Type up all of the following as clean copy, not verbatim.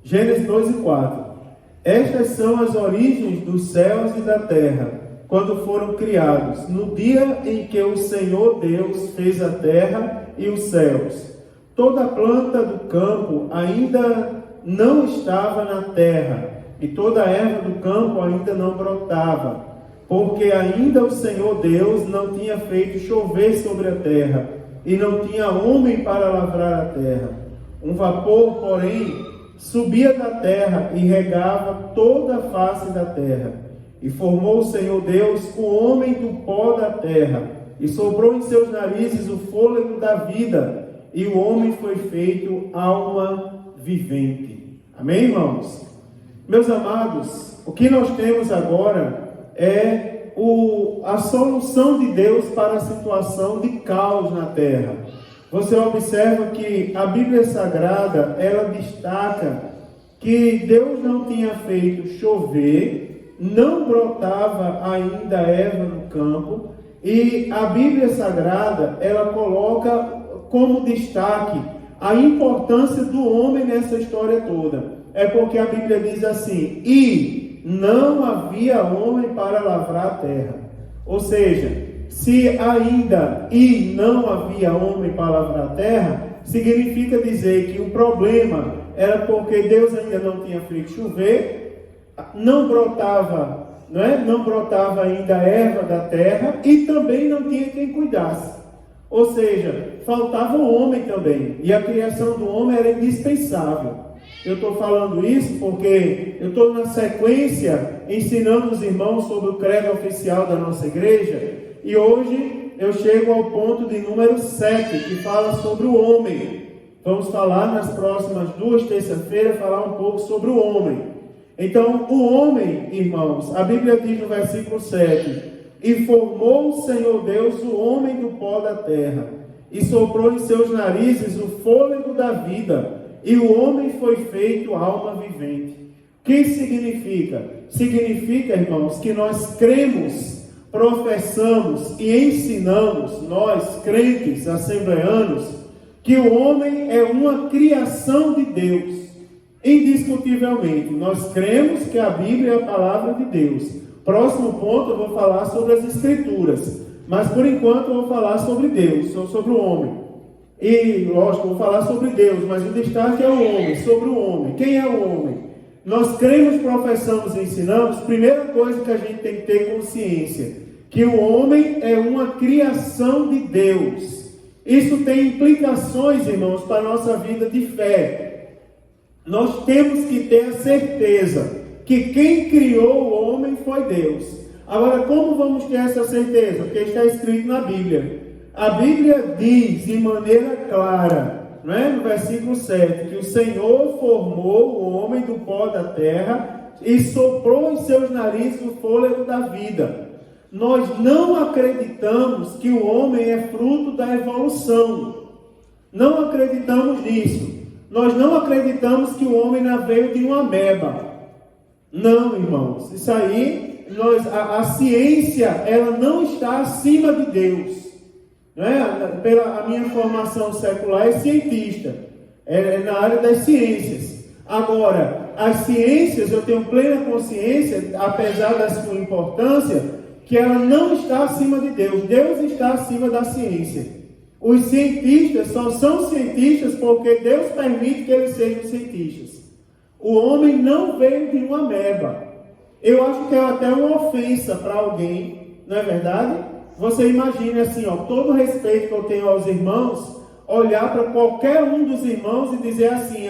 Gênesis 2 e 4. Estas são as origens dos céus e da terra, quando foram criados, no dia em que o Senhor Deus fez a terra e os céus. Toda planta do campo ainda não estava na terra, e toda a erva do campo ainda não brotava, porque ainda o Senhor Deus não tinha feito chover sobre a terra, e não tinha homem para lavrar a terra. Um vapor, porém, subia da terra e regava toda a face da terra. E formou o Senhor Deus o homem do pó da terra, e soprou em seus narizes o fôlego da vida, e o homem foi feito alma vivente. Amém, irmãos? Meus amados, o que nós temos agora é a solução de Deus para a situação de caos na terra. Você observa que a Bíblia Sagrada, ela destaca que Deus não tinha feito chover, não brotava ainda erva no campo, e a Bíblia Sagrada, ela coloca como destaque a importância do homem nessa história toda. É porque a Bíblia diz assim: e não havia homem para lavrar a terra. Ou seja, se ainda e não havia homem para lavrar a terra, significa dizer que o problema era porque Deus ainda não tinha feito chover, não brotava, não brotava ainda a erva da terra, e também não tinha quem cuidasse. Ou seja, faltava o homem também, e a criação do homem era indispensável. Eu estou falando isso porque eu estou na sequência ensinando os irmãos sobre o credo oficial da nossa igreja, e hoje eu chego ao ponto de número 7, que fala sobre o homem. Vamos falar nas próximas 2 terças-feiras, falar um pouco sobre o homem. Então, o homem, irmãos, a Bíblia diz no versículo 7, e formou o Senhor Deus o homem do pó da terra, e soprou em seus narizes o fôlego da vida, e o homem foi feito alma vivente. O que significa? Significa, irmãos, que nós cremos, professamos e ensinamos, nós crentes assembleanos, que o homem é uma criação de Deus. Indiscutivelmente, nós cremos que a Bíblia é a palavra de Deus. Próximo ponto eu vou falar sobre as Escrituras, mas por enquanto eu vou falar sobre Deus, sobre o homem. E, lógico, eu vou falar sobre Deus, mas o destaque é o homem, sobre o homem. Quem é o homem? Nós cremos, professamos e ensinamos, primeira coisa que a gente tem que ter consciência, que o homem é uma criação de Deus. Isso tem implicações, irmãos, para a nossa vida de fé. Nós temos que ter a certeza que quem criou o homem foi Deus. Agora, como vamos ter essa certeza? Porque está escrito na Bíblia. A Bíblia diz de maneira clara, no versículo 7, que o Senhor formou o homem do pó da terra e soprou em seus narizes o fôlego da vida. Nós não acreditamos que o homem é fruto da evolução. Não acreditamos nisso. Nós não acreditamos que o homem veio de uma ameba. Não, irmãos. Isso aí, a ciência, ela não está acima de Deus. Pela minha formação secular, é cientista. É na área das ciências. Agora, as ciências, eu tenho plena consciência, apesar da sua importância, que ela não está acima de Deus. Deus está acima da ciência. Os cientistas só são cientistas porque Deus permite que eles sejam cientistas. O homem não veio de uma ameba. Eu acho que é até uma ofensa para alguém, não é verdade? Você imagine assim, todo o respeito que eu tenho aos irmãos, olhar para qualquer um dos irmãos e dizer assim: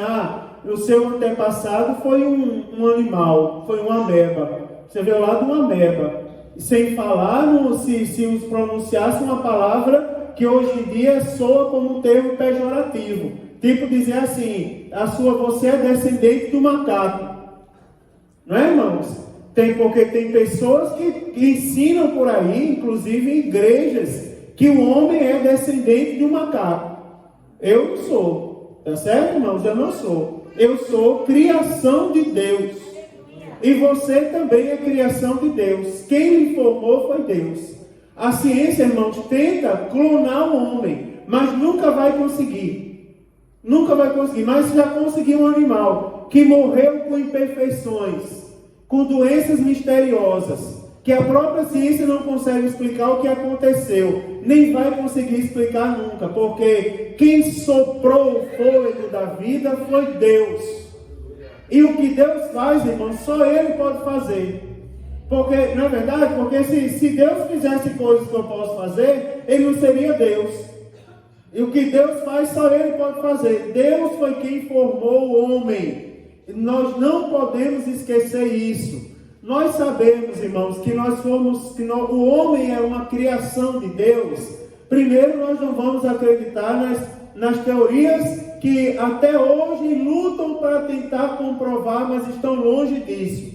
o seu antepassado foi um animal, foi uma ameba. Você veio lá de uma ameba. Sem falar, se os pronunciasse uma palavra que hoje em dia soa como um termo pejorativo. Tipo dizer assim: você é descendente do macaco. Não é, irmãos? Porque tem pessoas que ensinam por aí, inclusive em igrejas, que o homem é descendente de um macaco. Eu não sou. Tá certo, irmãos? Eu não sou. Eu sou criação de Deus. E você também é criação de Deus. Quem lhe formou foi Deus. A ciência, irmãos, tenta clonar o homem, mas nunca vai conseguir. Nunca vai conseguir. Mas já conseguiu um animal que morreu com imperfeições, com doenças misteriosas, que a própria ciência não consegue explicar o que aconteceu, nem vai conseguir explicar nunca, porque quem soprou o fôlego da vida foi Deus. E o que Deus faz, irmãos, só Ele pode fazer. Porque, na verdade, porque se Deus fizesse coisas que eu posso fazer, Ele não seria Deus. E o que Deus faz, só Ele pode fazer. Deus foi quem formou o homem. Nós não podemos esquecer isso. Nós sabemos, irmãos, que o homem é uma criação de Deus. Primeiro, nós não vamos acreditar nas teorias que até hoje lutam para tentar comprovar, mas estão longe disso.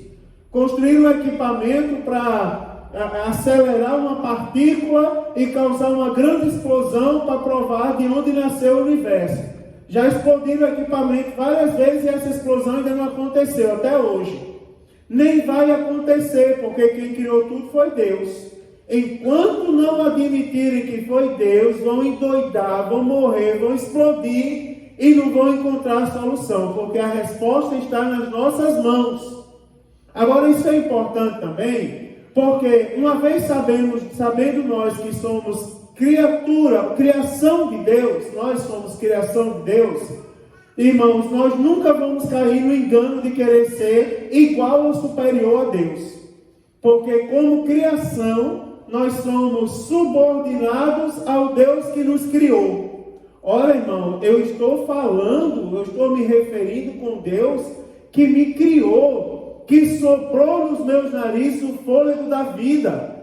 Construir um equipamento para acelerar uma partícula e causar uma grande explosão para provar de onde nasceu o universo. Já explodiram o equipamento várias vezes e essa explosão ainda não aconteceu até hoje. Nem vai acontecer, porque quem criou tudo foi Deus. Enquanto não admitirem que foi Deus, vão endoidar, vão morrer, vão explodir e não vão encontrar a solução, porque a resposta está nas nossas mãos. Agora, isso é importante também, porque uma vez sabendo nós que somos criação de Deus, nós somos criação de Deus, irmãos, nós nunca vamos cair no engano de querer ser igual ou superior a Deus. Porque como criação, nós somos subordinados ao Deus que nos criou. Ora, irmão, eu estou me referindo com Deus que me criou, que soprou nos meus narizes o fôlego da vida.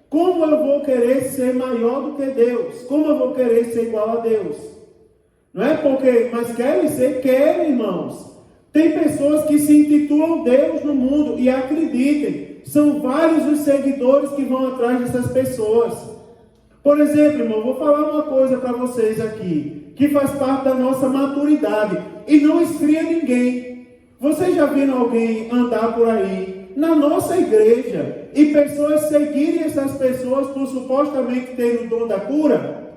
Como eu vou querer ser maior do que Deus? Como eu vou querer ser igual a Deus? Não é porque, mas querem, irmãos. Tem pessoas que se intitulam Deus no mundo e acreditem, são vários os seguidores que vão atrás dessas pessoas. Por exemplo, irmão, vou falar uma coisa para vocês aqui, que faz parte da nossa maturidade e não esfria ninguém. Vocês já viram alguém andar por aí na nossa igreja e pessoas seguirem essas pessoas por supostamente terem o dom da cura?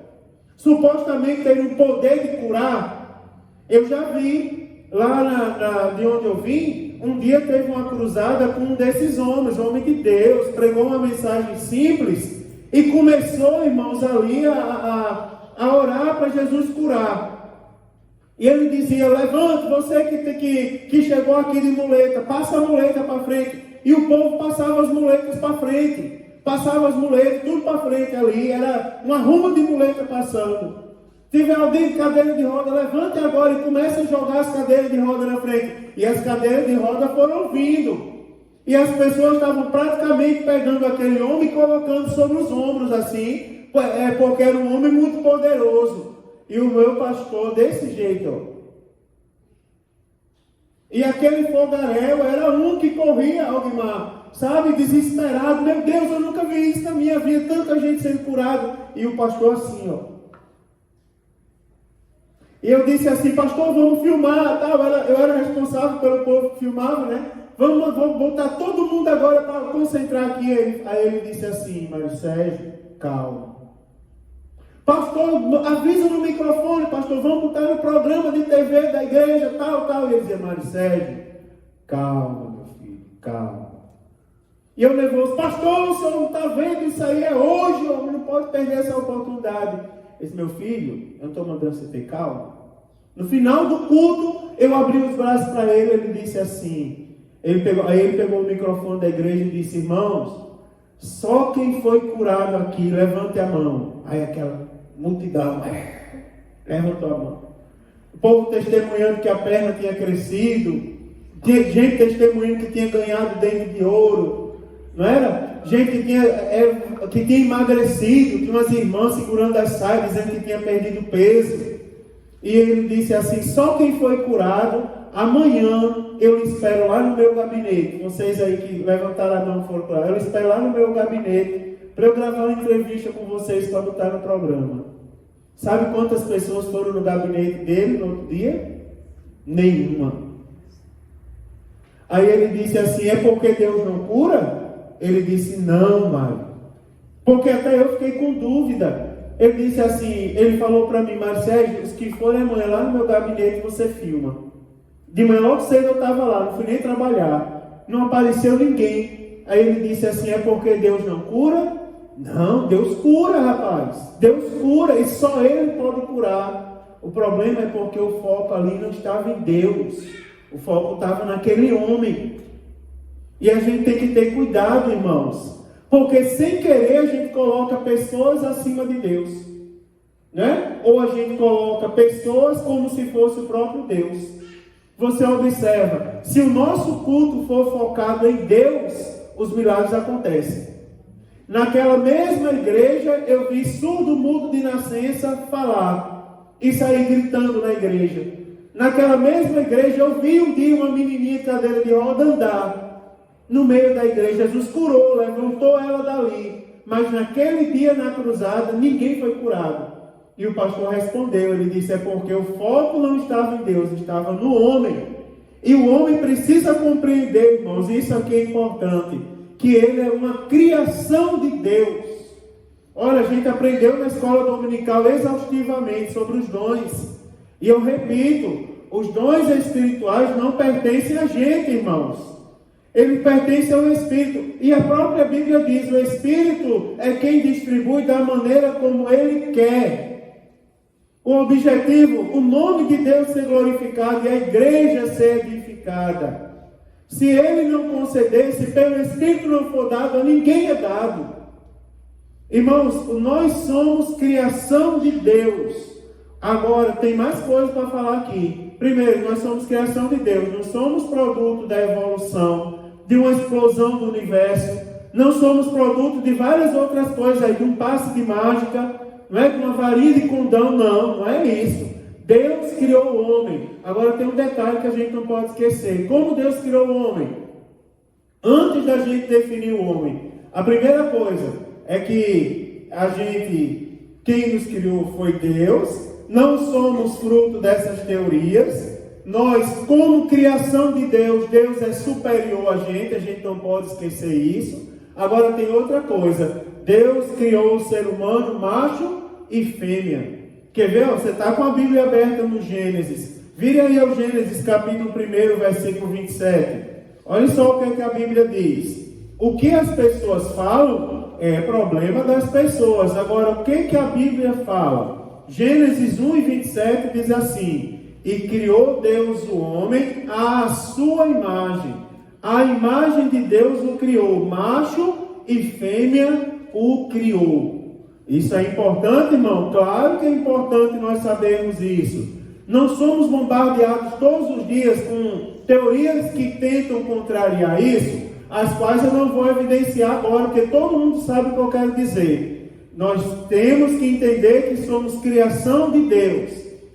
Supostamente terem o poder de curar? Eu já vi, lá de onde eu vim, um dia teve uma cruzada com um desses homens, homem de Deus, pregou uma mensagem simples e começou, irmãos, ali a orar para Jesus curar. E ele dizia: levante, você que chegou aqui de muleta, passa a muleta para frente. E o povo passava as muletas para frente. Passava as muletas, tudo para frente ali. Era uma ruma de muleta passando. Tiver alguém de cadeira de roda, levante agora e comece a jogar as cadeiras de roda na frente. E as cadeiras de roda foram vindo. E as pessoas estavam praticamente pegando aquele homem e colocando sobre os ombros assim, porque era um homem muito poderoso. E o meu pastor desse jeito, ó. E aquele fogaréu era um que corria, Aldemar, sabe, desesperado. Meu Deus, eu nunca vi isso na minha vida, tanta gente sendo curada. E o pastor assim, ó. E eu disse assim: pastor, vamos filmar, tal. Eu era responsável pelo povo que filmava, né? Vamos botar todo mundo agora para concentrar aqui. Aí ele disse assim: Mário Sérgio, calma. Pastor, avisa no microfone, pastor, vamos botar no programa de TV da igreja, tal. E ele dizia: Mário Sérgio, calma, meu filho, calma. E eu nervoso: pastor, o senhor não está vendo isso aí? É hoje, homem, não pode perder essa oportunidade. Ele disse: meu filho, eu não estou mandando você ter calma. No final do culto, eu abri os braços para ele disse assim, ele pegou o microfone da igreja e disse: irmãos, só quem foi curado aqui, levante a mão. Aí aquela multidão levantou a mão. O povo testemunhando que a perna tinha crescido, gente testemunhando que tinha ganhado dente de ouro, não era? Gente que tinha emagrecido, tinha umas irmãs segurando as saias, dizendo que tinha perdido peso. E ele disse assim: só quem foi curado, amanhã eu lhe espero lá no meu gabinete. Vocês aí que levantaram a mão foram curados, eu lhe espero lá no meu gabinete para eu gravar uma entrevista com vocês quando está no programa. Sabe quantas pessoas foram no gabinete dele no outro dia? Nenhuma. Aí ele disse assim: é porque Deus não cura? Ele disse: não, Mário. Porque até eu fiquei com dúvida. Ele disse assim, ele falou para mim: Mário Sérgio, os que forem amanhã lá no meu gabinete, você filma. De manhã logo cedo eu estava lá, não fui nem trabalhar. Não apareceu ninguém. Aí ele disse assim, é porque Deus não cura? Não, Deus cura, rapaz. Deus cura e só Ele pode curar. O problema é porque o foco ali não estava em Deus. O foco estava naquele homem. E a gente tem que ter cuidado, irmãos. Porque sem querer a gente coloca pessoas acima de Deus. Né? Ou a gente coloca pessoas como se fosse o próprio Deus. Você observa, se o nosso culto for focado em Deus, os milagres acontecem. Naquela mesma igreja, eu vi surdo mudo de nascença falar e sair gritando na igreja. Naquela mesma igreja, eu vi um dia uma menininha de cadeira de roda andar no meio da igreja. Jesus curou, levantou ela dali. Mas naquele dia na cruzada, ninguém foi curado. E o pastor respondeu, ele disse, é porque o foco não estava em Deus, estava no homem. E o homem precisa compreender, irmãos, isso aqui é importante, que ele é uma criação de Deus. Olha, a gente aprendeu na escola dominical exaustivamente sobre os dons. E eu repito, os dons espirituais não pertencem a gente, irmãos. Eles pertencem ao Espírito. E a própria Bíblia diz, o Espírito é quem distribui da maneira como Ele quer. O objetivo, o nome de Deus ser glorificado e a igreja ser edificada. Se Ele não conceder, se pelo Espírito não for dado, a ninguém é dado. Irmãos, nós somos criação de Deus. Agora, tem mais coisas para falar aqui. Primeiro, nós somos criação de Deus. Não somos produto da evolução, de uma explosão do universo. Não somos produto de várias outras coisas aí, de um passe de mágica, não é de uma varinha de condão, não é isso. Deus criou o homem. Agora tem um detalhe que a gente não pode esquecer. Como Deus criou o homem? Antes da gente definir o homem, a primeira coisa é que quem nos criou foi Deus. Não somos fruto dessas teorias. Nós, como criação de Deus, Deus é superior a gente não pode esquecer isso. Agora tem outra coisa. Deus criou o ser humano macho e fêmea. Quer ver? Você está com a Bíblia aberta no Gênesis. Vire aí ao Gênesis, capítulo 1, versículo 27. Olha só o que a Bíblia diz. O que as pessoas falam é problema das pessoas. Agora, o que a Bíblia fala? Gênesis 1 e 27 diz assim: e criou Deus o homem à sua imagem. A imagem de Deus o criou, macho e fêmea o criou. Isso é importante, irmão? Claro que é importante nós sabermos isso. Não somos bombardeados todos os dias com teorias que tentam contrariar isso, as quais eu não vou evidenciar agora, porque todo mundo sabe o que eu quero dizer. Nós temos que entender que somos criação de Deus.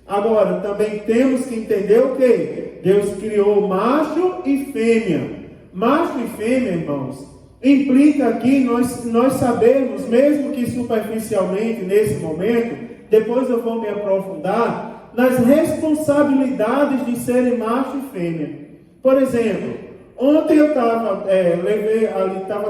Agora, também temos que entender o quê? Deus criou macho e fêmea. Macho e fêmea, irmãos, implica aqui nós sabermos, mesmo que superficialmente nesse momento, depois eu vou me aprofundar, nas responsabilidades de serem macho e fêmea. Por exemplo, ontem eu estava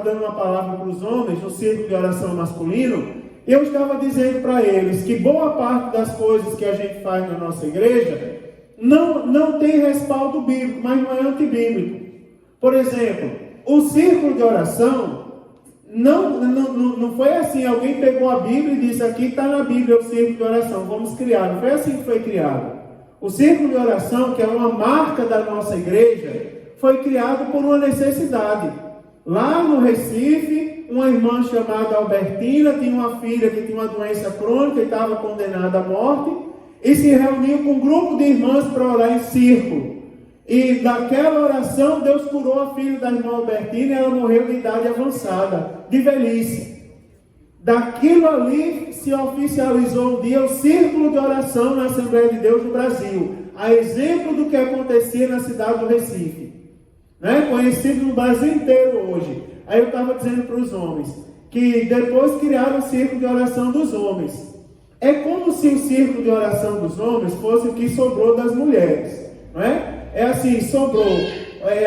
dando uma palavra para os homens no círculo de oração masculino, e eu estava dizendo para eles que boa parte das coisas que a gente faz na nossa igreja não tem respaldo bíblico, mas não é antibíblico. Por exemplo, o círculo de oração não foi assim, alguém pegou a Bíblia e disse, aqui está na Bíblia o círculo de oração, vamos criar. Não foi assim que foi criado. O círculo de oração, que é uma marca da nossa igreja, foi criado por uma necessidade. Lá no Recife, uma irmã chamada Albertina tinha uma filha que tinha uma doença crônica e estava condenada à morte, e se reuniu com um grupo de irmãs para orar em círculo. E daquela oração, Deus curou a filha da irmã Albertina e ela morreu de idade avançada, de velhice. Daquilo ali se oficializou um dia o círculo de oração na Assembleia de Deus no Brasil, a exemplo do que acontecia na cidade do Recife, né? Conhecido no Brasil inteiro hoje. Aí eu estava dizendo para os homens que depois criaram o círculo de oração dos homens. É como se o círculo de oração dos homens fosse o que sobrou das mulheres, não é? É assim, sobrou.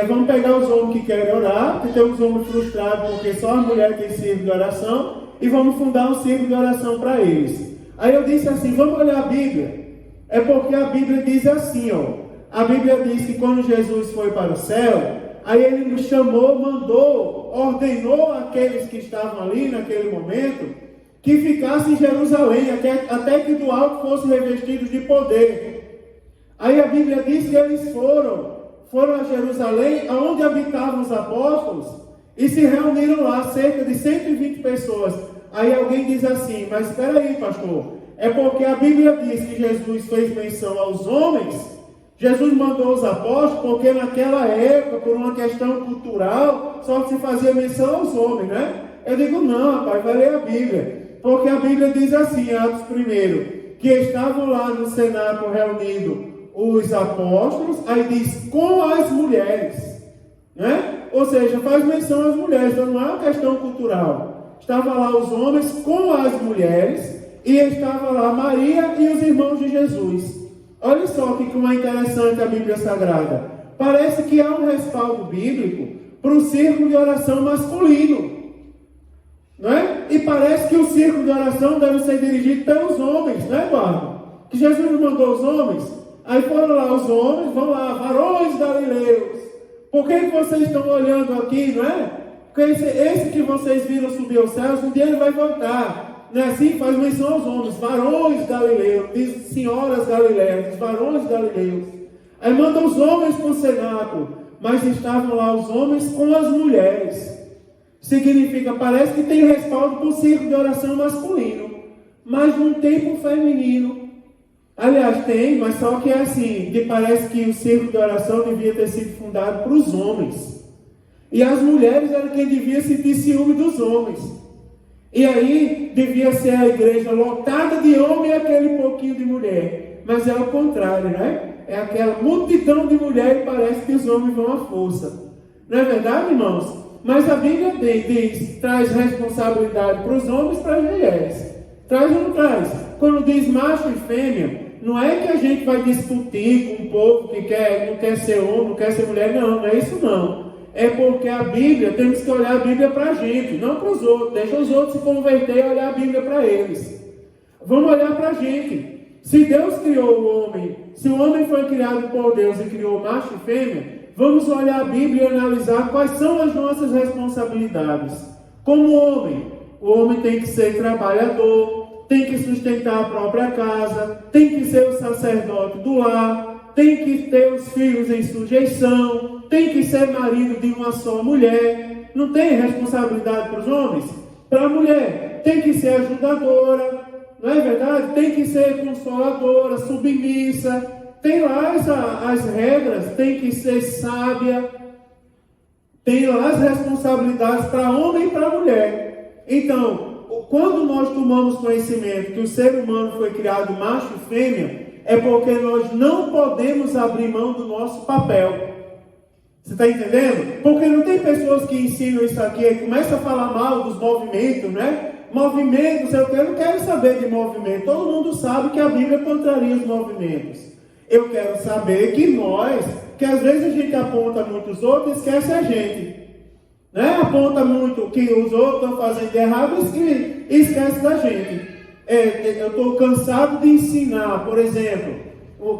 Vamos pegar os homens que querem orar, que tem os homens frustrados porque só a mulher tem círculo de oração, e vamos fundar um círculo de oração para eles. Aí eu disse assim, vamos olhar a Bíblia. É porque a Bíblia diz assim, a Bíblia diz que quando Jesus foi para o céu, aí ele nos chamou, mandou, ordenou aqueles que estavam ali naquele momento, que ficassem em Jerusalém, até que do alto fossem revestidos de poder. Aí a Bíblia diz que eles foram a Jerusalém, onde habitavam os apóstolos, e se reuniram lá, cerca de 120 pessoas. Aí alguém diz assim, mas espera aí, pastor, é porque a Bíblia diz que Jesus fez menção aos homens, Jesus mandou os apóstolos, porque naquela época, por uma questão cultural, só se fazia menção aos homens, né? Eu digo, não, rapaz, vai ler a Bíblia, porque a Bíblia diz assim, Atos 1, que estavam lá no cenáculo reunidos os apóstolos, aí diz, com as mulheres, né? Ou seja, faz menção às mulheres, então não é uma questão cultural. Estavam lá os homens com as mulheres, e estava lá Maria e os irmãos de Jesus. Olha só que como é interessante a Bíblia Sagrada. Parece que há um respaldo bíblico para o círculo de oração masculino, não é? E parece que o círculo de oração deve ser dirigido pelos homens, não é, Eduardo? Que Jesus não mandou os homens. Aí foram lá os homens, vão lá, varões galileus. Por que vocês estão olhando aqui, não é? Porque esse que vocês viram subir aos céus, um dia ele vai voltar. Não é assim? Faz menção aos homens, varões galileus, diz senhoras galileias, varões galileus. Aí manda os homens para o cenáculo, mas estavam lá os homens com as mulheres. Significa, parece que tem respaldo para o círculo de oração masculino, mas não tem para o feminino. Aliás, tem, mas só que é assim, que parece que o círculo de oração devia ter sido fundado para os homens. E as mulheres eram quem devia sentir ciúme dos homens. E aí, devia ser a igreja lotada de homem e aquele pouquinho de mulher. Mas é o contrário, né? É aquela multidão de mulheres e parece que os homens vão à força. Não é verdade, irmãos? Mas a Bíblia diz, traz responsabilidade para os homens e para as mulheres. Traz ou não traz? Quando diz macho e fêmea, não é que a gente vai discutir com um povo que não quer ser homem, não quer ser mulher, não é isso não. É porque a Bíblia, temos que olhar a Bíblia para a gente, não para os outros. Deixa os outros se converter e olhar a Bíblia para eles. Vamos olhar para a gente. Se Deus criou o homem, se o homem foi criado por Deus e criou macho e fêmea, vamos olhar a Bíblia e analisar quais são as nossas responsabilidades. Como homem, o homem tem que ser trabalhador, tem que sustentar a própria casa, tem que ser o sacerdote do lar, tem que ter os filhos em sujeição, tem que ser marido de uma só mulher. Não tem responsabilidade para os homens? Para a mulher, tem que ser ajudadora, não é verdade? Tem que ser consoladora, submissa. Tem lá as regras, tem que ser sábia. Tem lá as responsabilidades para homem e para mulher. Então, quando nós tomamos conhecimento que o ser humano foi criado macho e fêmea, é porque nós não podemos abrir mão do nosso papel. Você está entendendo? Porque não tem pessoas que ensinam isso aqui e começam a falar mal dos movimentos, né? Movimentos, eu não quero saber de movimento. Todo mundo sabe que a Bíblia contraria os movimentos. Eu quero saber que às vezes a gente aponta muito os outros e esquece a gente. Né? Aponta muito o que os outros estão fazendo de errado e esquece da gente. Eu estou cansado de ensinar, por exemplo,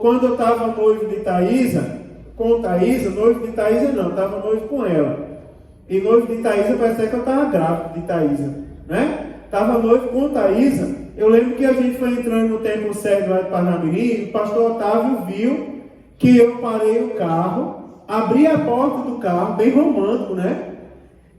quando eu estava noivo de Thaísa, noivo de Thaísa não, estava noivo com ela. E noivo de Thaísa parece que eu estava grávido de Thaísa, né? Estava noivo com Thaísa. Eu lembro que a gente foi entrando no templo sede lá de Parnamirim, e o pastor Otávio viu que eu parei o carro, abri a porta do carro, bem romântico, né?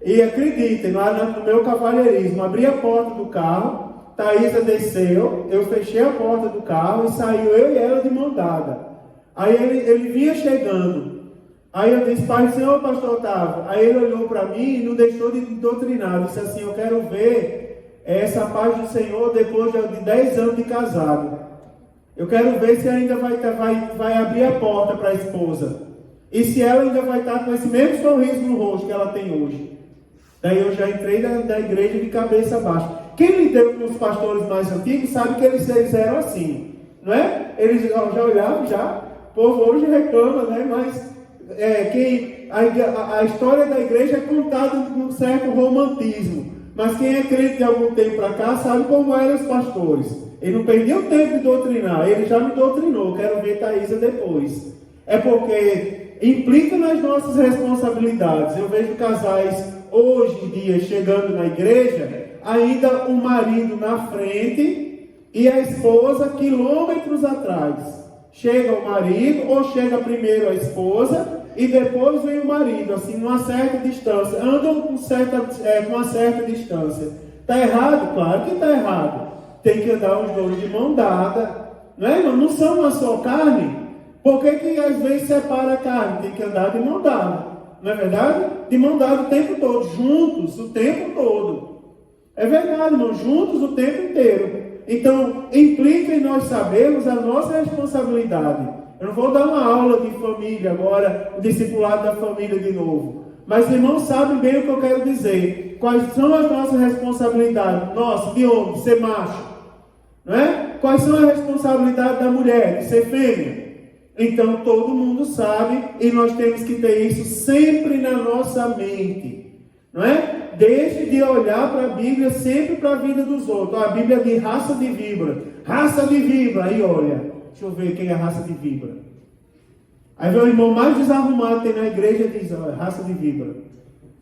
E acreditem, lá no meu cavalheirismo, abri a porta do carro, Thaísa desceu, eu fechei a porta do carro e saiu eu e ela de mão dada. Aí ele vinha chegando. Aí eu disse, Pai do Senhor, pastor Otávio. Aí ele olhou para mim e não deixou de doutrinar. Disse assim, eu quero ver essa paz do Senhor depois de 10 anos de casado. Eu quero ver se ainda vai abrir a porta para a esposa. E se ela ainda vai estar com esse mesmo sorriso no rosto que ela tem hoje. Daí eu já entrei da igreja de cabeça baixa. Quem lidou com os pastores mais antigos sabe que eles eram assim. Não é? Eles já olhavam, já. O povo hoje reclama, né? Mas a história da igreja é contada num certo romantismo. Mas quem é crente de algum tempo para cá sabe como eram os pastores. Ele não perdia o tempo de doutrinar, ele já me doutrinou. Quero ver Thaísa depois. É porque implica nas nossas responsabilidades. Eu vejo casais hoje em dia chegando na igreja, ainda o marido na frente e a esposa quilômetros atrás. Chega o marido, ou chega primeiro a esposa e depois vem o marido, assim, numa certa distância. Andam com uma certa distância. Está errado? Claro que está errado. Tem que andar os dois de mão dada. Não é, irmão? Não são uma só carne. Por que que às vezes separa a carne? Tem que andar de mão dada. Não é verdade? De mão dada o tempo todo. Juntos o tempo todo. É verdade, irmão. Juntos o tempo inteiro. Então, implica em nós sabermos a nossa responsabilidade. Eu não vou dar uma aula de família agora, o discipulado da família de novo. Mas os irmãos sabem bem o que eu quero dizer. Quais são as nossas responsabilidades? Nossa, de homem, de ser macho. Não é? Quais são as responsabilidades da mulher, de ser fêmea? Então, todo mundo sabe e nós temos que ter isso sempre na nossa mente. Não é? Deixe de olhar para a Bíblia sempre para a vida dos outros. A Bíblia diz raça de víbora. Raça de víbora. Aí olha, deixa eu ver quem é a raça de víbora. Aí vem o irmão mais desarrumado que tem na igreja e diz, olha, raça de víbora.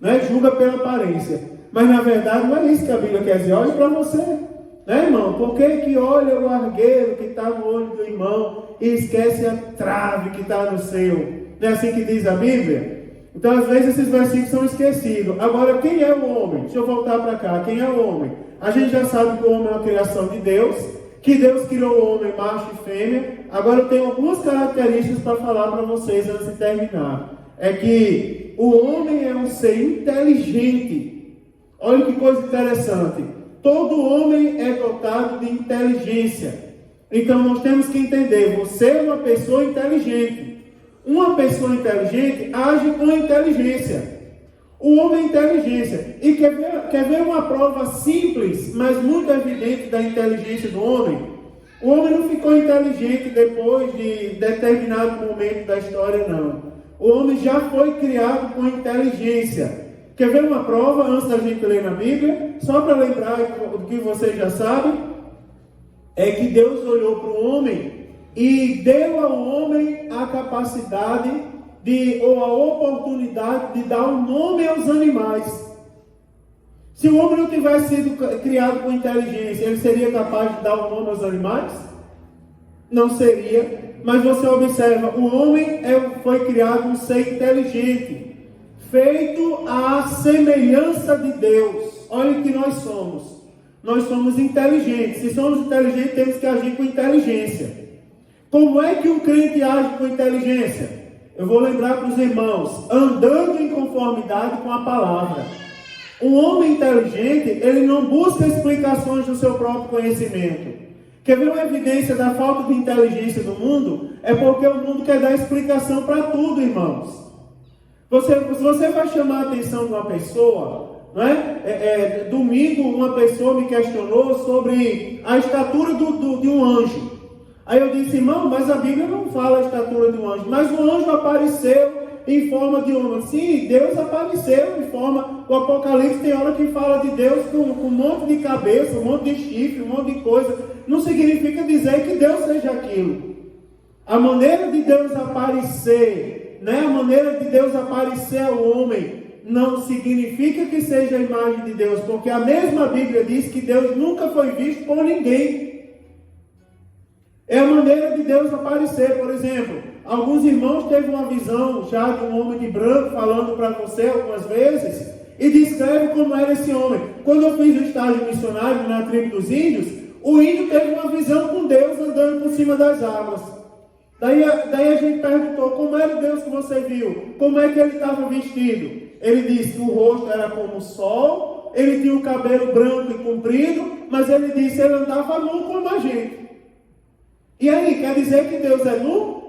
Não é? Julga pela aparência. Mas na verdade não é isso que a Bíblia quer dizer. Olhe para você. Né, irmão? Por que olha o argueiro que está no olho do irmão e esquece a trave que está no seu? Não é assim que diz a Bíblia? Então, às vezes, esses versículos são esquecidos. Agora, quem é o homem? Deixa eu voltar para cá. Quem é o homem? A gente já sabe que o homem é uma criação de Deus, que Deus criou o homem macho e fêmea. Agora, eu tenho algumas características para falar para vocês antes de terminar. É que o homem é um ser inteligente. Olha que coisa interessante. Todo homem é dotado de inteligência. Então, nós temos que entender, você é uma pessoa inteligente. Uma pessoa inteligente age com inteligência. O homem é inteligência. E quer ver uma prova simples, mas muito evidente da inteligência do homem? O homem não ficou inteligente depois de determinado momento da história, não. O homem já foi criado com inteligência. Quer ver uma prova antes da gente ler na Bíblia? Só para lembrar do que vocês já sabem. É que Deus olhou para o homem e deu ao homem a capacidade ou a oportunidade de dar um nome aos animais. Se o homem não tivesse sido criado com inteligência, ele seria capaz de dar um nome aos animais? Não seria. Mas você observa, o homem foi criado um ser inteligente, feito à semelhança de Deus. Olha o que nós somos. Nós somos inteligentes. Se somos inteligentes, temos que agir com inteligência. Como é que um crente age com inteligência? Eu vou lembrar para os irmãos, andando em conformidade com a palavra. Um homem inteligente, ele não busca explicações do seu próprio conhecimento. Quer ver uma evidência da falta de inteligência do mundo? É porque o mundo quer dar explicação para tudo, irmãos. Se você vai chamar a atenção de uma pessoa, não é? Domingo uma pessoa me questionou sobre a estatura de um anjo. Aí eu disse, irmão, mas a Bíblia não fala a estatura de um anjo. Mas o anjo apareceu em forma de homem. Sim, Deus apareceu em forma... O Apocalipse tem hora que fala de Deus com um monte de cabeça, um monte de chifre, um monte de coisa. Não significa dizer que Deus seja aquilo. A maneira de Deus aparecer, né? A maneira de Deus aparecer ao homem, não significa que seja a imagem de Deus. Porque a mesma Bíblia diz que Deus nunca foi visto por ninguém. É a maneira de Deus aparecer. Por exemplo, alguns irmãos teve uma visão já de um homem de branco falando para você algumas vezes e descreve como era esse homem. Quando eu fiz o estágio missionário na tribo dos índios, o índio teve uma visão com Deus andando por cima das águas. Daí a gente perguntou, como era o Deus que você viu? Como é que ele estava vestido? Ele disse que o rosto era como o sol, ele tinha o cabelo branco e comprido, mas ele disse que ele andava nu como a gente. E aí, quer dizer que Deus é nu?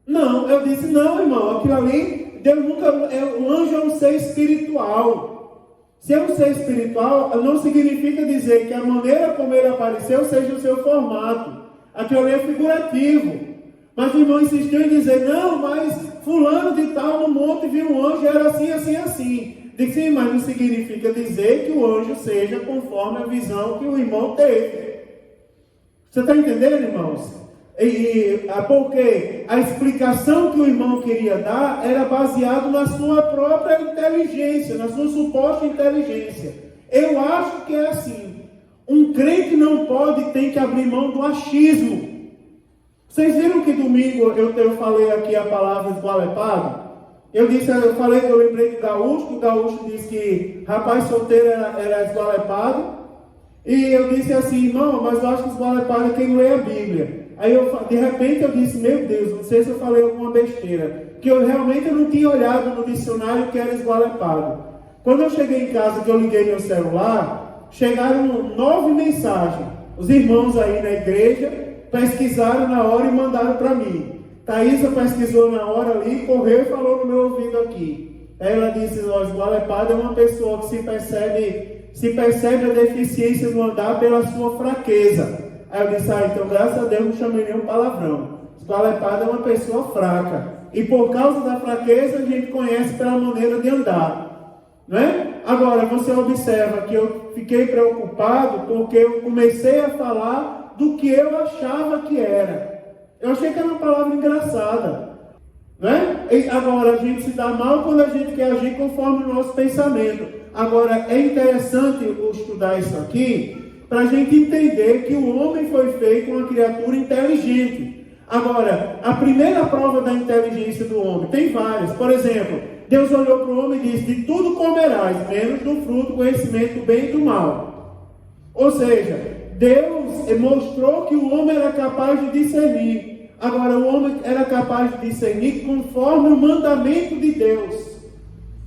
Não, eu disse, não, irmão, aquilo ali, Deus nunca, o anjo é um ser espiritual. Se é um ser espiritual, não significa dizer que a maneira como ele apareceu seja o seu formato. Aquilo ali é figurativo. Mas o irmão insistiu em dizer, não, mas fulano de tal no monte viu um anjo, era assim, assim, assim. Disse, sim, mas não significa dizer que o anjo seja conforme a visão que o irmão teve. Você está entendendo, irmãos? Porque a explicação que o irmão queria dar era baseado na sua própria inteligência, na sua suposta inteligência. Eu acho que é assim. Um crente não pode, tem que abrir mão do achismo. Vocês viram que domingo eu falei aqui a palavra esgualepado? Eu falei que eu lembrei do gaúcho, que o gaúcho disse que rapaz solteiro era esgualepado. E eu disse assim, irmão, mas eu acho que esgualepado é quem lê a Bíblia. Aí de repente eu disse, meu Deus, não sei se eu falei alguma besteira. Que eu realmente não tinha olhado no dicionário que era esgualepado. Quando eu cheguei em casa, que eu liguei meu celular, chegaram 9 mensagens. Os irmãos aí na igreja pesquisaram na hora e mandaram para mim. Thaísa pesquisou na hora ali, correu e falou no meu ouvido aqui. Ela disse, esgualepado é uma pessoa que se percebe a deficiência no andar pela sua fraqueza. Aí eu disse, então graças a Deus não chamei nenhum palavrão. Esgualepado é uma pessoa fraca. E por causa da fraqueza a gente conhece pela maneira de andar. Não é? Agora, você observa que eu fiquei preocupado porque eu comecei a falar do que eu achava que era. Eu achei que era uma palavra engraçada. Né? E agora, a gente se dá mal quando a gente quer agir conforme o nosso pensamento. Agora, é interessante estudar isso aqui para a gente entender que o homem foi feito uma criatura inteligente. Agora, a primeira prova da inteligência do homem, tem várias. Por exemplo, Deus olhou para o homem e disse, de tudo comerás, menos do fruto, conhecimento do bem e do mal. Ou seja, Deus mostrou que o homem era capaz de discernir. Agora, o homem era capaz de discernir conforme o mandamento de Deus.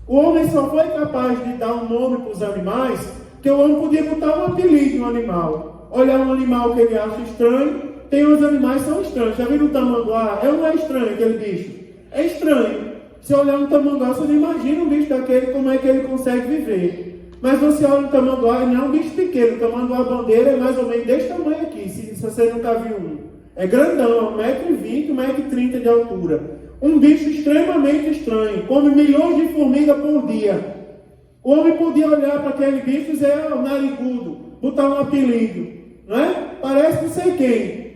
O homem só foi capaz de dar um nome para os animais, porque o homem podia botar um apelido no animal. Olhar um animal que ele acha estranho, tem uns animais que são estranhos. Já viram o tamanduá? É ou não é estranho aquele bicho? É estranho. Se olhar um tamanduá, você não imagina um bicho daquele, como é que ele consegue viver. Mas você olha o tamanduá, não é um bicho pequeno. O tamanduá bandeira é mais ou menos desse tamanho aqui, se você nunca viu um. É grandão, 1,20 m, 1,30 m de altura. Um bicho extremamente estranho, come milhões de formigas por dia. O homem podia olhar para aquele bicho e dizer, o narigudo, botar um apelido, não é? Parece não sei quem.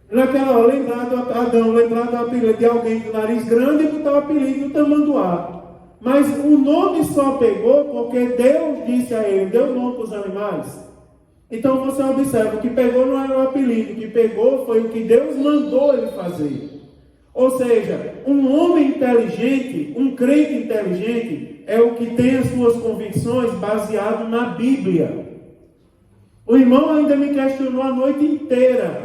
Naquela hora, lembrar do apelido de alguém com nariz grande e botar o apelido do tamanduá. Mas o nome só pegou porque Deus disse a ele, deu nome para os animais. Então você observa, o que pegou não era o apelido, o que pegou foi o que Deus mandou ele fazer. Ou seja, um homem inteligente, um crente inteligente, é o que tem as suas convicções baseado na Bíblia. O irmão ainda me questionou a noite inteira.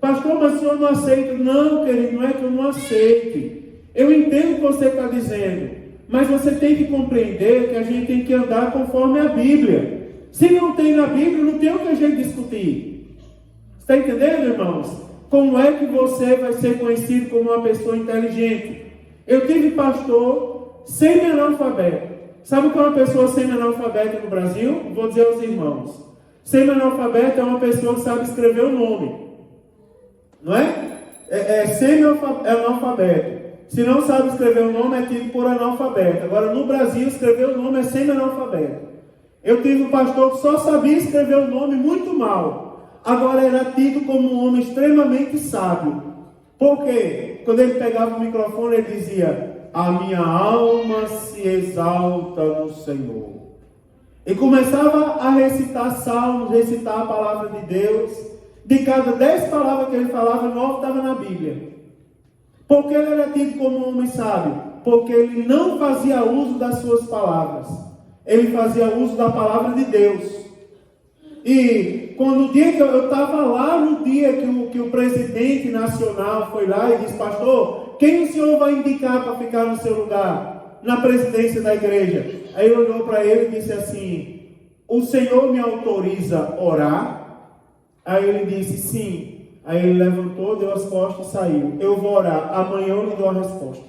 Pastor, mas o senhor não aceita? Não, querido, não é que eu não aceite. Eu entendo o que você está dizendo. Mas você tem que compreender que a gente tem que andar conforme a Bíblia. Se não tem na Bíblia, não tem o que a gente discutir. Está entendendo, irmãos? Como é que você vai ser conhecido como uma pessoa inteligente? Eu tive pastor semi-analfabeto. Sabe o que é uma pessoa semi-analfabeta no Brasil? Vou dizer aos irmãos. Semi-analfabeto é uma pessoa que sabe escrever o nome. Não é? É semi-analfabeto. Se não sabe escrever o nome, é tido por analfabeto. Agora, no Brasil, escrever o nome é semi-analfabeto. Eu tive um pastor que só sabia escrever o nome muito mal. Agora, era tido como um homem extremamente sábio. Por quê? Quando ele pegava o microfone, ele dizia, a minha alma se exalta no Senhor. E começava a recitar salmos, recitar a palavra de Deus. De cada 10 palavras que ele falava, 9 estavam na Bíblia. Por que ele era tido como um homem sábio? Porque ele não fazia uso das suas palavras. Ele fazia uso da palavra de Deus. E quando o dia que eu estava lá, no dia que o presidente nacional foi lá e disse, pastor, quem o senhor vai indicar para ficar no seu lugar? Na presidência da igreja. Aí ele olhou para ele e disse assim, o senhor me autoriza a orar? Aí ele disse, sim. Aí ele levantou, deu as costas e saiu. Eu vou orar, amanhã eu lhe dou a resposta.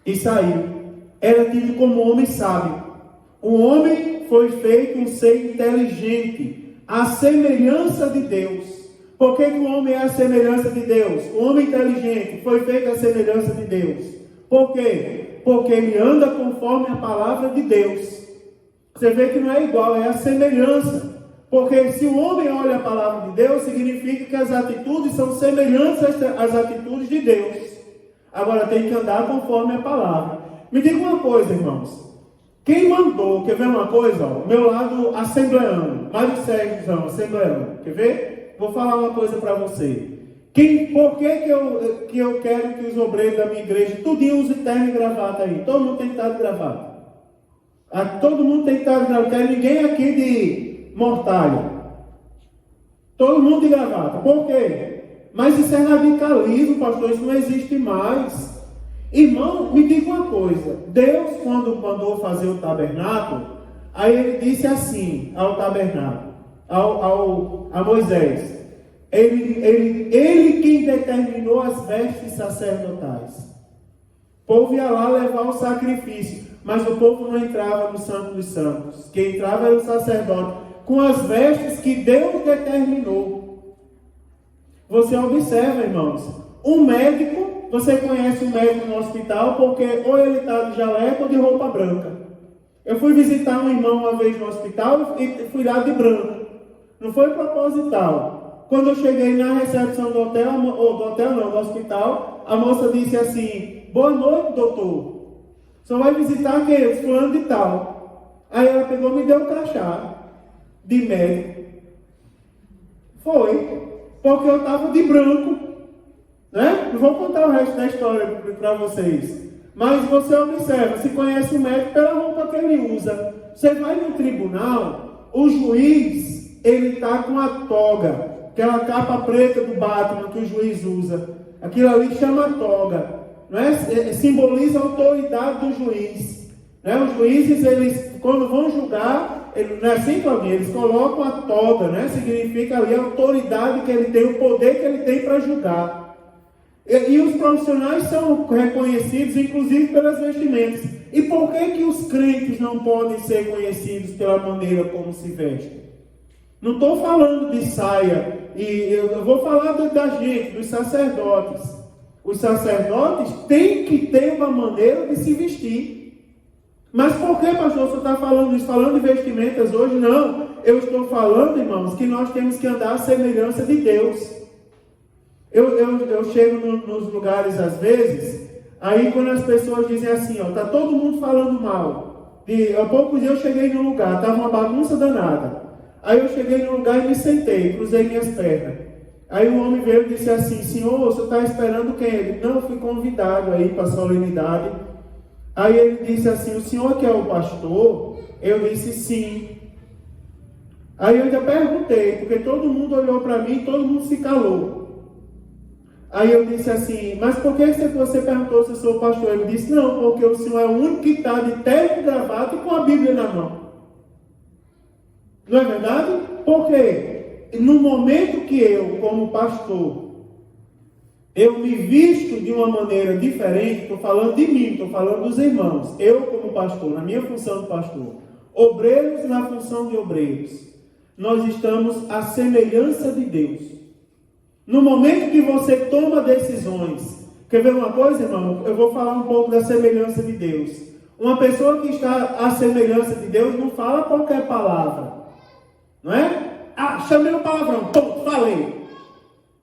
E saiu. Era tido como homem sábio. O homem foi feito um ser inteligente, à semelhança de Deus. Por que o homem é a semelhança de Deus? O homem inteligente foi feito à semelhança de Deus. Por quê? Porque ele anda conforme a palavra de Deus. Você vê que não é igual, é a semelhança. Porque se o homem olha a palavra de Deus, significa que as atitudes são semelhantes às atitudes de Deus. Agora tem que andar conforme a palavra. Me diga uma coisa, irmãos. Quem mandou, quer ver uma coisa? Ó, meu lado assembleano, Mário Sérgio, assembleano, quer ver? Vou falar uma coisa para você. Por que eu quero que os obreiros da minha igreja, tudinho use terno e gravata aí? Todo mundo tem que estar de gravata. Todo mundo tem que estar de gravata. Não quero ninguém aqui de mortalha. Todo mundo de gravata. Por quê? Mas isso é radicalismo, pastor. Isso não existe mais. Irmão, me diga uma coisa. Deus, quando mandou fazer o tabernáculo, aí ele disse assim ao tabernáculo, a Moisés. Ele quem determinou as vestes sacerdotais. O povo ia lá levar o sacrifício, mas o povo não entrava no Santo dos Santos. Quem entrava era o sacerdote, com as vestes que Deus determinou. Você observa, irmãos, um médico, você conhece um médico no hospital, porque ou ele está de jaleco ou de roupa branca. Eu fui visitar um irmão uma vez no hospital e fui lá de branco. Não foi proposital. Quando eu cheguei na recepção do hotel, do hospital, a moça disse assim: boa noite, doutor. Só vai visitar quem? Fulano de tal. Aí ela pegou e me deu um crachá de médico. Foi. Porque eu estava de branco. Né? Não vou contar o resto da história para vocês. Mas você observa, se conhece o médico pela roupa que ele usa. Você vai no tribunal, o juiz, ele está com a toga. Aquela capa preta do Batman que o juiz usa. Aquilo ali chama toga. Não é? Simboliza a autoridade do juiz. Né? Os juízes, eles, quando vão julgar, não é assim, Claudinha? Eles colocam a toga, né? Significa ali a autoridade que ele tem, o poder que ele tem para julgar. E os profissionais são reconhecidos, inclusive, pelas vestimentas. E por que os crentes não podem ser conhecidos pela maneira como se vestem? Não estou falando de saia, e eu vou falar da gente, dos sacerdotes. Os sacerdotes têm que ter uma maneira de se vestir. Mas por que, pastor, você está falando isso? Falando de vestimentas hoje? Não. Eu estou falando, irmãos, que nós temos que andar à semelhança de Deus. Eu chego nos lugares às vezes, aí quando as pessoas dizem assim, ó, tá todo mundo falando mal. Há poucos dias eu cheguei num lugar, estava uma bagunça danada. Aí eu cheguei num lugar e me sentei, cruzei minhas pernas. Aí o homem veio e disse assim: senhor, você está esperando quem? Ele: não, eu fui convidado aí para a solenidade. Aí ele disse assim: o senhor que é o pastor? Eu disse sim. Aí eu ainda perguntei, porque todo mundo olhou para mim e todo mundo se calou. Aí eu disse assim: mas por que você perguntou se eu sou pastor? Ele disse: não, porque o senhor é o único que está de terno e gravata e com a Bíblia na mão. Não é verdade? Porque no momento que eu, como pastor, eu me visto de uma maneira diferente, estou falando de mim, estou falando dos irmãos, eu como pastor, na minha função de pastor, obreiros na função de obreiros, nós estamos à semelhança de Deus. No momento que você toma decisões, quer ver uma coisa, irmão? Eu vou falar um pouco da semelhança de Deus. Uma pessoa que está à semelhança de Deus não fala qualquer palavra. Não é? Ah, chamei um palavrão, pronto, falei.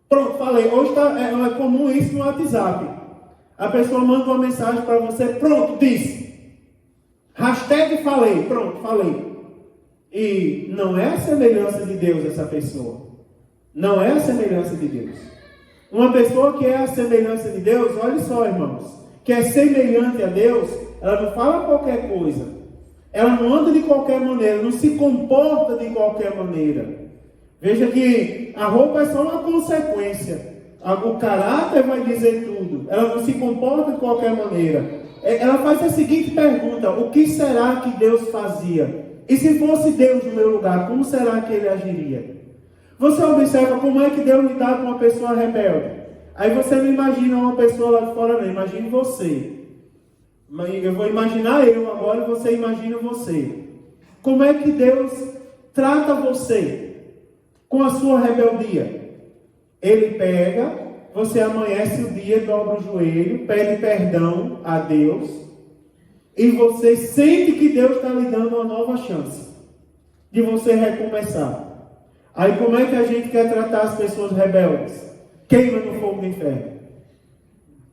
Pronto, falei. Hoje é comum isso no WhatsApp. A pessoa manda uma mensagem para você, pronto, disse. Hashtag falei, pronto, falei. E não é a semelhança de Deus essa pessoa. Não é a semelhança de Deus. Uma pessoa que é a semelhança de Deus, olha só, irmãos, que é semelhante a Deus, ela não fala qualquer coisa. Ela não anda de qualquer maneira, não se comporta de qualquer maneira. Veja que a roupa é só uma consequência. O caráter vai dizer tudo. Ela não se comporta de qualquer maneira. Ela faz a seguinte pergunta: o que será que Deus fazia? E se fosse Deus no meu lugar, como será que ele agiria? Você observa como é que Deus lidar com uma pessoa rebelde. Aí você não imagina uma pessoa lá de fora, não. Imagine você. Eu vou imaginar eu agora e você imagina você. Como é que Deus trata você com a sua rebeldia? Ele pega, você amanhece o dia, dobra o joelho, pede perdão a Deus e você sente que Deus está lhe dando uma nova chance de você recomeçar. Aí como é que a gente quer tratar as pessoas rebeldes? Queima no fogo do inferno.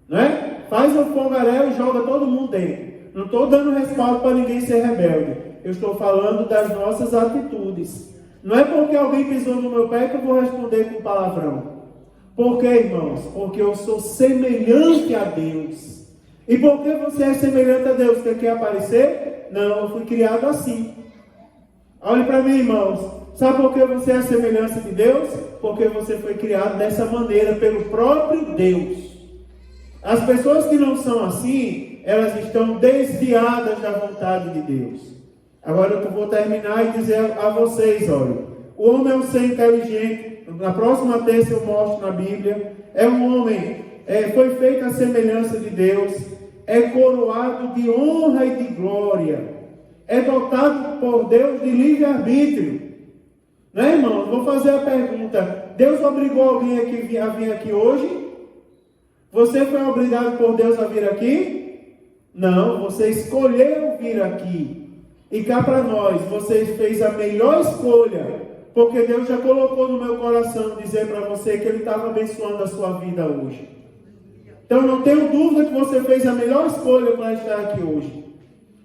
Não é? Faz um fogaréu e joga todo mundo dentro. Não estou dando respaldo para ninguém ser rebelde. Eu estou falando das nossas atitudes. Não é porque alguém pisou no meu pé que eu vou responder com palavrão. Por quê, irmãos? Porque eu sou semelhante a Deus. E por que você é semelhante a Deus? Você quer aparecer? Não, eu fui criado assim. Olhe para mim, irmãos. Sabe por que você é a semelhança de Deus? Porque você foi criado dessa maneira pelo próprio Deus. As pessoas que não são assim, elas estão desviadas da vontade de Deus. Agora eu vou terminar e dizer a vocês, olha, o homem é um ser inteligente. Na próxima terça eu mostro na Bíblia. É um homem, foi feito à semelhança de Deus, é coroado de honra e de glória, é dotado por Deus de livre-arbítrio. Né, irmãos? Vou fazer a pergunta: Deus obrigou alguém aqui a vir aqui hoje? Você foi obrigado por Deus a vir aqui? Não, você escolheu vir aqui. E cá para nós, você fez a melhor escolha, porque Deus já colocou no meu coração dizer para você que Ele estava abençoando a sua vida hoje. Então não tenho dúvida que você fez a melhor escolha para estar aqui hoje.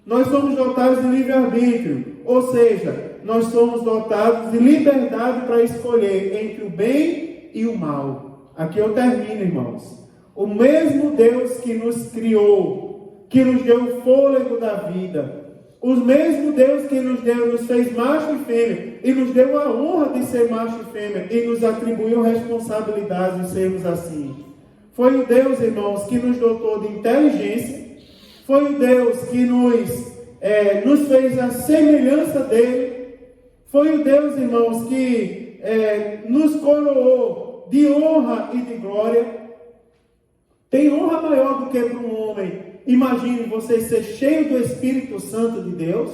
Nós somos dotados de livre-arbítrio, ou seja, nós somos dotados de liberdade para escolher entre o bem e o mal. Aqui eu termino, irmãos. O mesmo Deus que nos criou, que nos deu o fôlego da vida, o mesmo Deus que nos fez macho e fêmea, e nos deu a honra de ser macho e fêmea, e nos atribuiu responsabilidade de sermos assim. Foi o Deus, irmãos, que nos dotou de inteligência, foi o Deus que nos fez a semelhança dele, foi o Deus, irmãos, que nos coroou de honra e de glória. Tem honra maior do que para um homem. Imagine você ser cheio do Espírito Santo de Deus.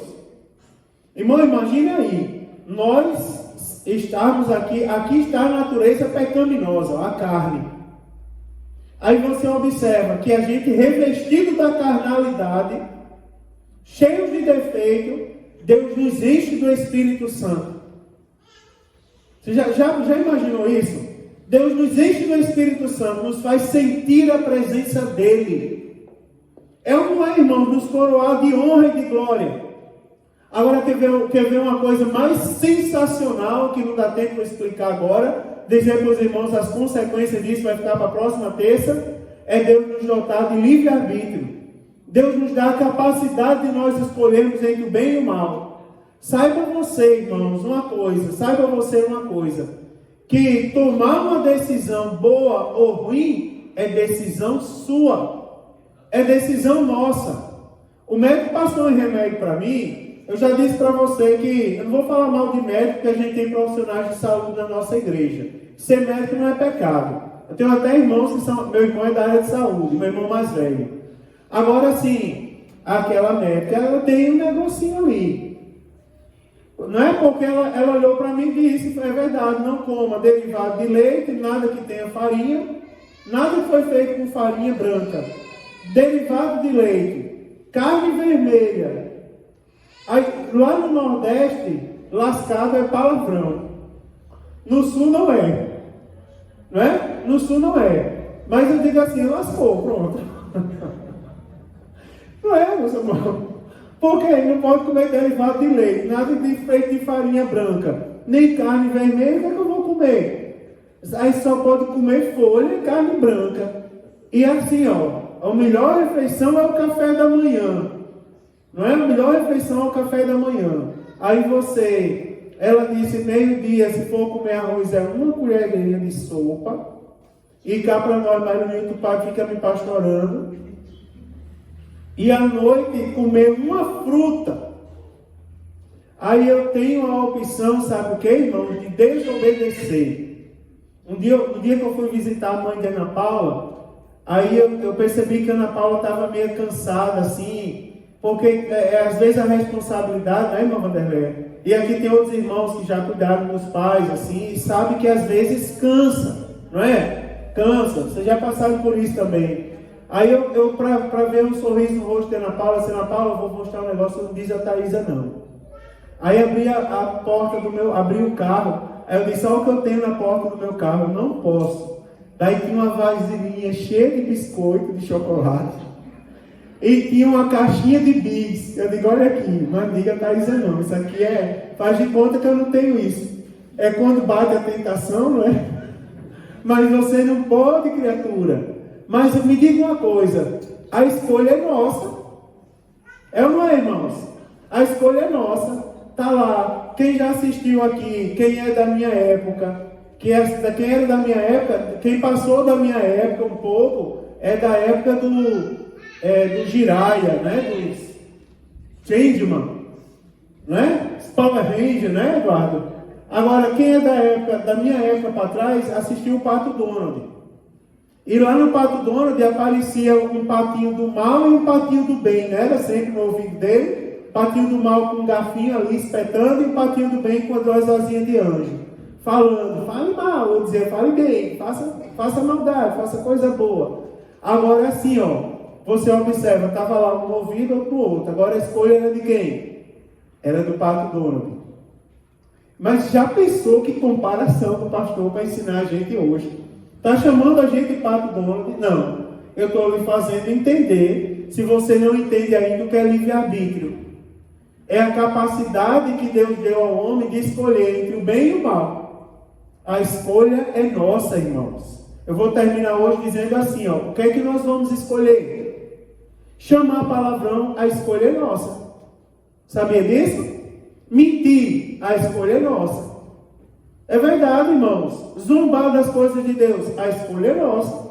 Irmão, imagine aí. Nós estarmos aqui está a natureza pecaminosa, a carne. Aí você observa que a gente revestido da carnalidade, cheios de defeito, Deus nos enche do Espírito Santo. Você já imaginou isso? Deus nos enche do Espírito Santo, nos faz sentir a presença dEle. É ou não é, irmão, nos coroar de honra e de glória. Agora quer ver uma coisa mais sensacional, que não dá tempo para explicar agora, dizer para os irmãos as consequências disso, vai ficar para a próxima terça, é Deus nos dotar de livre-arbítrio. Deus nos dá a capacidade de nós escolhermos entre o bem e o mal. Saiba você, irmãos, uma coisa, que tomar uma decisão boa ou ruim é decisão sua, é decisão nossa. O médico passou um remédio para mim. Eu já disse para você que eu não vou falar mal de médico, porque a gente tem profissionais de saúde na nossa igreja. Ser médico não é pecado. Eu tenho até irmãos que são, meu irmão é da área de saúde, meu irmão mais velho. Agora sim, aquela médica, ela tem um negocinho ali. Não é porque ela olhou para mim e disse: é verdade, não coma derivado de leite, nada que tenha farinha, nada que foi feito com farinha branca, derivado de leite, carne vermelha. Aí, lá no Nordeste, lascado é palavrão. No Sul não é. Não é? No Sul não é. Mas eu digo assim: lascou, pronto. Não é, meus irmãos? Porque não pode comer derivado de leite, nada de feito de farinha branca, nem carne vermelha. O que é que eu vou comer? Aí só pode comer folha e carne branca. E assim, a melhor refeição é o café da manhã. Não é? A melhor refeição é o café da manhã. Aí ela disse, meio-dia, se for comer arroz, é uma colherzinha de sopa. E cá para nós, mas no YouTube, o pai fica me pastorando. E à noite comer uma fruta. Aí eu tenho a opção, sabe o que, irmão? De desobedecer. Um dia que eu fui visitar a mãe de Ana Paula, aí eu percebi que Ana Paula estava meio cansada, assim, porque às vezes a responsabilidade, né, irmã Vanderlei? E aqui tem outros irmãos que já cuidaram dos pais, assim, e sabe que às vezes cansa, não é? Cansa. Vocês já passaram por isso também. Aí eu para ver um sorriso no rosto de Ana Paula, assim, Ana Paula, eu vou mostrar um negócio, não diz a Thaísa não. Aí abri a porta abri o carro, Aí eu disse, olha o que eu tenho na porta do meu carro, eu não posso. Daí tinha uma vasilhinha cheia de biscoito, de chocolate. E tinha uma caixinha de bis. Eu digo, olha aqui, não diga Thaisa não, isso aqui faz de conta que eu não tenho isso. É quando bate a tentação, não é? Mas você não pode, criatura. Mas me diga uma coisa, a escolha é nossa. É ou não é, irmãos? A escolha é nossa. Está lá. Quem já assistiu aqui, quem é da minha época, quem era da minha época, quem passou da minha época um pouco, é da época do Jiraiya, né? Dos Changeman, né? Power Ranger, né, Eduardo? Agora, quem é da minha época para trás, assistiu o Pato Donald. E lá no Pato Donald aparecia um patinho do mal e um patinho do bem, né? Era sempre no ouvido dele. Patinho do mal com um garfinho ali espetando e o patinho do bem com duas asinhas de anjo. Falando, fale mal, eu dizia, fale bem, faça maldade, faça coisa boa. Agora é assim, ó, você observa, estava lá um no ouvido, outro no outro. Agora a escolha era de quem? Era do Pato Donald. Mas já pensou que comparação do pastor para ensinar a gente hoje? Está chamando a gente de Pato Donald? Não. Eu estou lhe fazendo entender, se você não entende ainda, o que é livre-arbítrio. É a capacidade que Deus deu ao homem de escolher entre o bem e o mal. A escolha é nossa, irmãos. Eu vou terminar hoje dizendo assim, ó, o que é que nós vamos escolher? Chamar palavrão, a escolha é nossa. Sabia disso? Mentir, a escolha é nossa. É verdade, irmãos. Zombar das coisas de Deus, a escolha é nossa.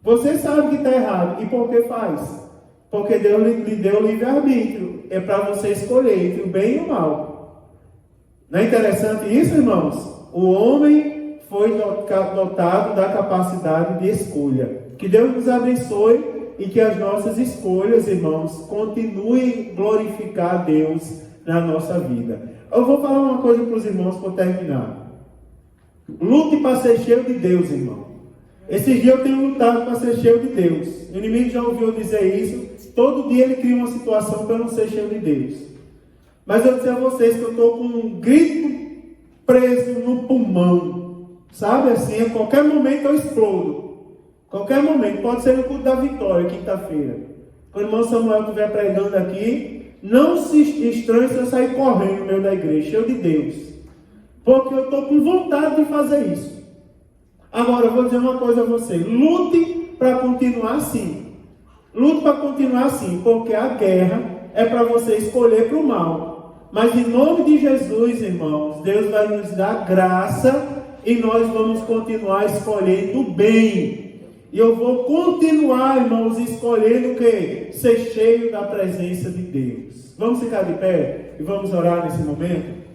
Você sabe que está errado. E por que faz? Porque Deus lhe deu livre-arbítrio. É para você escolher entre o bem e o mal. Não é interessante isso, irmãos? O homem foi dotado da capacidade de escolha. Que Deus nos abençoe e que as nossas escolhas, irmãos, continuem a glorificar a Deus na nossa vida. Eu vou falar uma coisa para os irmãos para terminar. Lute para ser cheio de Deus, irmão. Esses dias eu tenho lutado para ser cheio de Deus. O inimigo já ouviu dizer isso. Todo dia ele cria uma situação para eu não ser cheio de Deus. Mas eu disse a vocês que eu estou com um grito preso no pulmão. Sabe assim, a qualquer momento eu explodo. Qualquer momento. Pode ser no culto da vitória, quinta-feira. Quando o irmão Samuel estiver pregando aqui, não se estranhe se eu sair correndo no meio da igreja, cheio de Deus. Porque eu estou com vontade de fazer isso. Agora, eu vou dizer uma coisa a você. Lute para continuar assim. Lute para continuar assim, porque a guerra é para você escolher para o mal. Mas em nome de Jesus, irmãos, Deus vai nos dar graça e nós vamos continuar escolhendo o bem. E eu vou continuar, irmãos, escolhendo o quê? Ser cheio da presença de Deus. Vamos ficar de pé e vamos orar nesse momento?